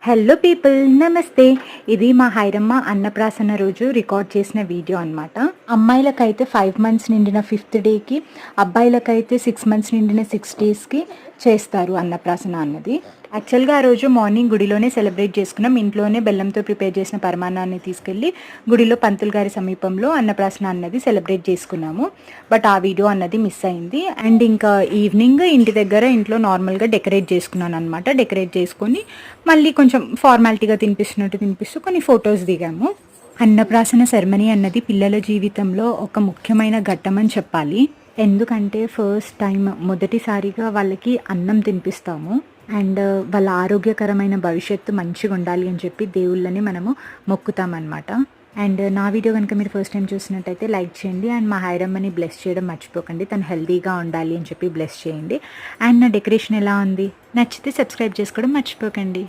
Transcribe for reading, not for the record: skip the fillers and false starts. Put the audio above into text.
Hello people, నమస్తే. ఇది మా హైరమ్మ అన్నప్రాసన రోజు రికార్డ్ చేసిన వీడియో అనమాట. అమ్మాయిలకైతే 5 మంత్స్ నిండిన 5th డేకి, అబ్బాయిలకైతే 6 మంత్స్ నిండిన 6 డేస్కి చేస్తారు అన్నప్రాసన అన్నది. యాక్చువల్గా ఆ రోజు మార్నింగ్ గుడిలోనే సెలబ్రేట్ చేసుకున్నాం. ఇంట్లోనే బెల్లంతో ప్రిపేర్ చేసిన పరమాన్నాన్ని తీసుకెళ్ళి గుడిలో పంతులు గారి సమీపంలో అన్నప్రాసన అన్నది సెలబ్రేట్ చేసుకున్నాము. బట్ ఆ వీడియో అన్నది మిస్ అయింది. అండ్ ఇంకా ఈవినింగ్ ఇంటి దగ్గర ఇంట్లో నార్మల్గా డెకరేట్ చేసుకున్నాను అనమాట. డెకరేట్ చేసుకొని మళ్ళీ కొంచెం ఫార్మాలిటీగా తినిపిస్తూ కొన్ని ఫొటోస్ దిగాము. అన్నప్రాసన సెరమనీ అన్నది పిల్లల జీవితంలో ఒక ముఖ్యమైన ఘట్టం అని చెప్పాలి. ఎందుకంటే ఫస్ట్ టైం మొదటిసారిగా వాళ్ళకి అన్నం తినిపిస్తాము. అండ్ వాళ్ళ ఆరోగ్యకరమైన భవిష్యత్తు మంచిగా ఉండాలి అని చెప్పి దేవుళ్ళని మనము మొక్కుతామన్నమాట. అండ్ నా వీడియో కనుక మీరు ఫస్ట్ టైం చూసినట్టయితే లైక్ చేయండి. అండ్ మా హైరమ్మని బ్లెస్ చేయడం మర్చిపోకండి. తను హెల్తీగా ఉండాలి అని చెప్పి బ్లెస్ చేయండి. అండ్ నా డెకరేషన్ ఎలా ఉంది, నచ్చితే సబ్స్క్రైబ్ చేసుకోవడం మర్చిపోకండి.